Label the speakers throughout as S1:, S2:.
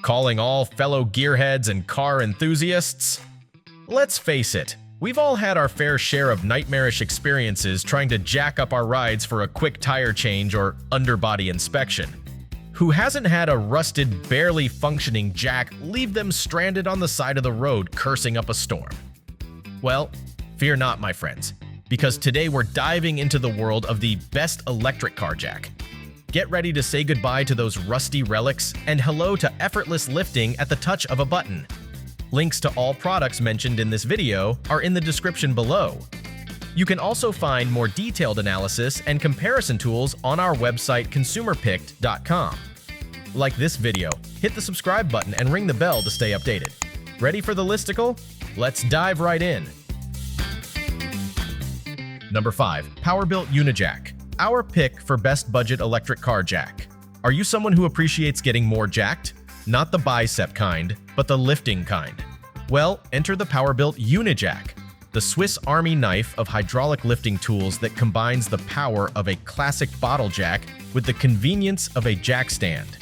S1: calling all fellow gearheads and car enthusiasts? Let's face it, we've all had our fair share of nightmarish experiences trying to jack up our rides for a quick tire change or underbody inspection. Who hasn't had a rusted, barely functioning jack leave them stranded on the side of the road cursing up a storm? Well, fear not, my friends, because today we're diving into the world of the best electric car jack. Get ready to say goodbye to those rusty relics and hello to effortless lifting at the touch of a button. Links to all products mentioned in this video are in the description below. You can also find more detailed analysis and comparison tools on our website consumerpicked.com. Like this video, hit the subscribe button and ring the bell to stay updated. Ready for the listicle? Let's dive right in. Number 5. Powerbuilt Unijack. Our pick for best budget electric car jack. Are you someone who appreciates getting more jacked? Not the bicep kind, but the lifting kind. Well, enter the Powerbuilt Unijack, the Swiss Army knife of hydraulic lifting tools that combines the power of a classic bottle jack with the convenience of a jack stand.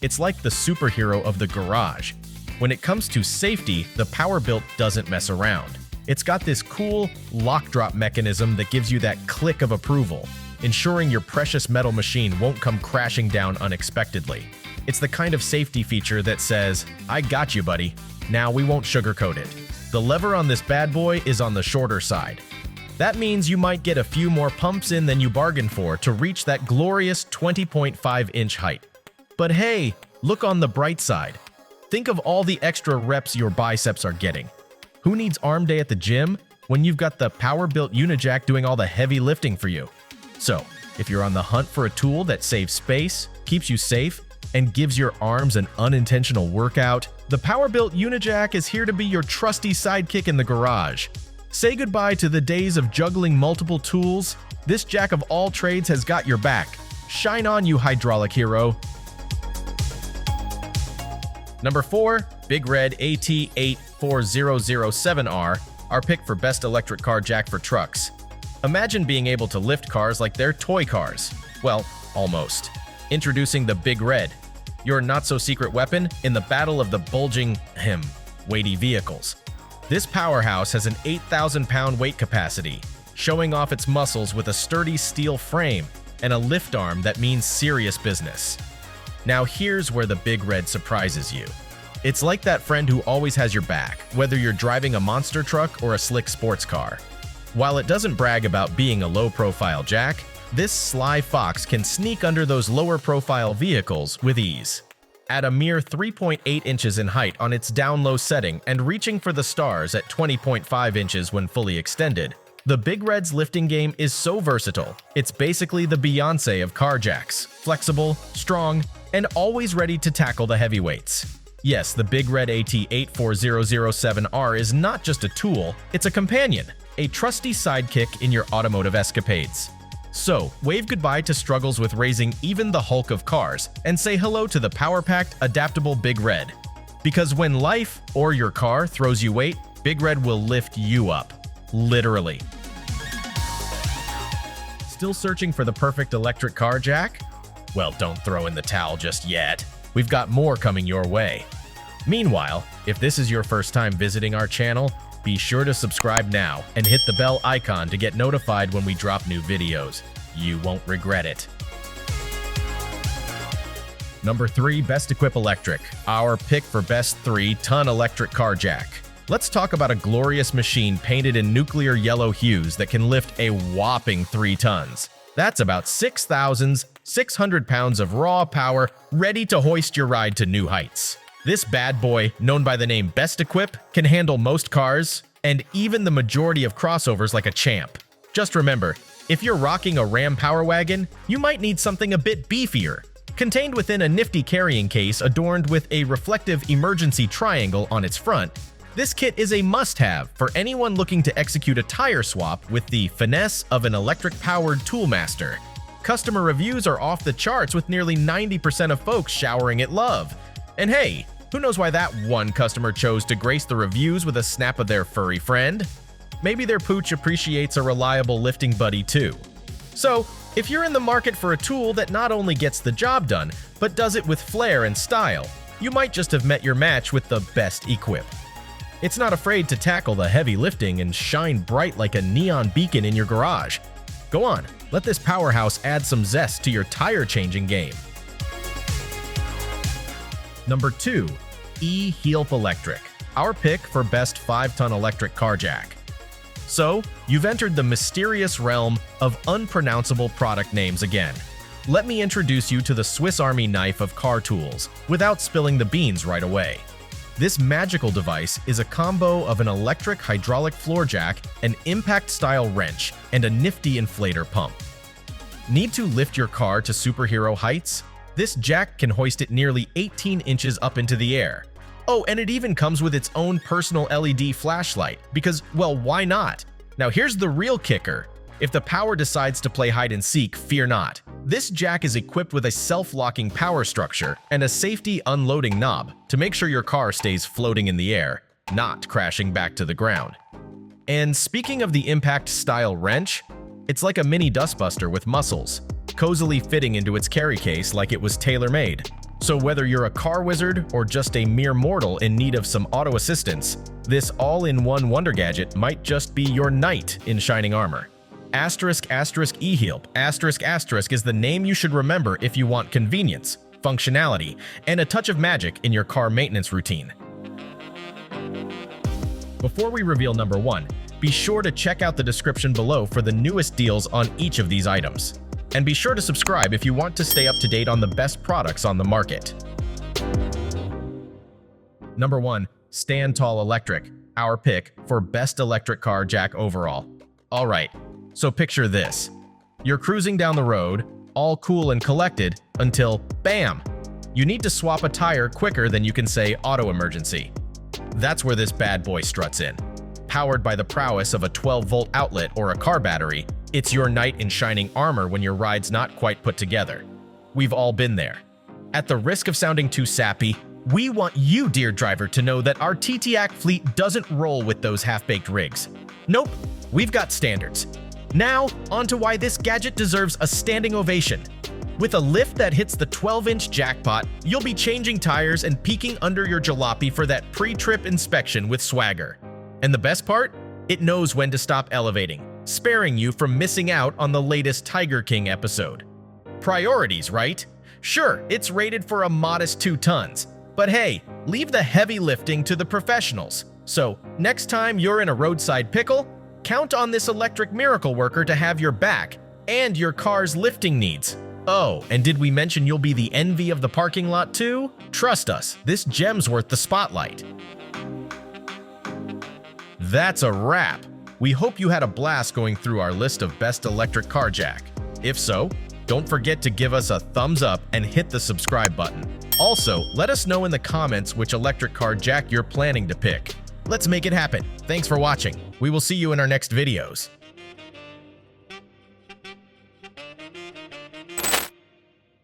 S1: It's like the superhero of the garage. When it comes to safety, the Powerbuilt doesn't mess around. It's got this cool lock drop mechanism that gives you that click of approval, ensuring your precious metal machine won't come crashing down unexpectedly. It's the kind of safety feature that says, "I got you, buddy. Now we won't sugarcoat it." The lever on this bad boy is on the shorter side. That means you might get a few more pumps in than you bargained for to reach that glorious 20.5-inch height. But hey, look on the bright side. Think of all the extra reps your biceps are getting. Who needs arm day at the gym when you've got the Powerbuilt Unijack doing all the heavy lifting for you? So, if you're on the hunt for a tool that saves space, keeps you safe, and gives your arms an unintentional workout, the Powerbuilt Unijack is here to be your trusty sidekick in the garage. Say goodbye to the days of juggling multiple tools. This jack of all trades has got your back. Shine on, you hydraulic hero. Number 4. Big Red AT84007R, our pick for best electric car jack for trucks. Imagine being able to lift cars like they're toy cars. Well, almost. Introducing the Big Red, your not-so-secret weapon in the battle of the bulging, weighty vehicles. This powerhouse has an 8,000-pound weight capacity, showing off its muscles with a sturdy steel frame and a lift arm that means serious business. Now here's where the Big Red surprises you. It's like that friend who always has your back, whether you're driving a monster truck or a slick sports car. While it doesn't brag about being a low-profile jack, this sly fox can sneak under those lower-profile vehicles with ease. At a mere 3.8 inches in height on its down-low setting and reaching for the stars at 20.5 inches when fully extended, the Big Red's lifting game is so versatile, it's basically the Beyoncé of car jacks, flexible, strong, and always ready to tackle the heavyweights. Yes, the Big Red AT84007R is not just a tool, it's a companion, a trusty sidekick in your automotive escapades. So, wave goodbye to struggles with raising even the Hulk of cars and say hello to the power-packed, adaptable Big Red. Because when life or your car throws you weight, Big Red will lift you up. Literally. Still searching for the perfect electric car jack? Well, don't throw in the towel just yet. We've got more coming your way. Meanwhile, if this is your first time visiting our channel, be sure to subscribe now and hit the bell icon to get notified when we drop new videos. You won't regret it. Number 3. BestEquip Electric, our pick for best 3-ton electric car jack. Let's talk about a glorious machine painted in nuclear yellow hues that can lift a whopping 3 tons. That's about 6,600 pounds of raw power ready to hoist your ride to new heights. This bad boy, known by the name BestEquip, can handle most cars and even the majority of crossovers like a champ. Just remember, if you're rocking a Ram Power Wagon, you might need something a bit beefier. Contained within a nifty carrying case adorned with a reflective emergency triangle on its front, this kit is a must-have for anyone looking to execute a tire swap with the finesse of an electric-powered toolmaster. Customer reviews are off the charts with nearly 90% of folks showering it love. And hey, who knows why that one customer chose to grace the reviews with a snap of their furry friend? Maybe their pooch appreciates a reliable lifting buddy too. So, if you're in the market for a tool that not only gets the job done, but does it with flair and style, you might just have met your match with the BestEquip. It's not afraid to tackle the heavy lifting and shine bright like a neon beacon in your garage. Go on, let this powerhouse add some zest to your tire-changing game. Number 2. E-HEELP Electric, our pick for best 5-ton electric car jack. So, you've entered the mysterious realm of unpronounceable product names again. Let me introduce you to the Swiss Army knife of car tools without spilling the beans right away. This magical device is a combo of an electric hydraulic floor jack, an impact-style wrench, and a nifty inflator pump. Need to lift your car to superhero heights? This jack can hoist it nearly 18 inches up into the air. Oh, and it even comes with its own personal LED flashlight, because, well, why not? Now here's the real kicker. If the power decides to play hide and seek, fear not. This jack is equipped with a self-locking power structure and a safety unloading knob to make sure your car stays floating in the air, not crashing back to the ground. And speaking of the impact-style wrench, it's like a mini dustbuster with muscles, cozily fitting into its carry case like it was tailor-made. So whether you're a car wizard or just a mere mortal in need of some auto assistance, this all-in-one wonder gadget might just be your knight in shining armor. E-HEELP is the name you should remember if you want convenience, functionality, and a touch of magic in your car maintenance routine. Before we reveal number 1, be sure to check out the description below for the newest deals on each of these items. And be sure to subscribe if you want to stay up to date on the best products on the market. Number 1. STANDTALL Electric, our pick for best electric car jack overall. Alright, so picture this. You're cruising down the road, all cool and collected, until BAM! You need to swap a tire quicker than you can say auto emergency. That's where this bad boy struts in. Powered by the prowess of a 12-volt outlet or a car battery, it's your knight in shining armor when your ride's not quite put together. We've all been there. At the risk of sounding too sappy, we want you, dear driver, to know that our TTAC fleet doesn't roll with those half-baked rigs. Nope, we've got standards. Now, on to why this gadget deserves a standing ovation. With a lift that hits the 12-inch jackpot, you'll be changing tires and peeking under your jalopy for that pre-trip inspection with swagger. And the best part? It knows when to stop elevating, sparing you from missing out on the latest Tiger King episode. Priorities, right? Sure, it's rated for a modest 2 tons, but hey, leave the heavy lifting to the professionals. So, next time you're in a roadside pickle, count on this electric miracle worker to have your back and your car's lifting needs. Oh, and did we mention you'll be the envy of the parking lot too? Trust us, this gem's worth the spotlight. That's a wrap. We hope you had a blast going through our list of best electric car jack. If so, don't forget to give us a thumbs up and hit the subscribe button. Also, let us know in the comments which electric car jack you're planning to pick. Let's make it happen. Thanks for watching. We will see you in our next videos.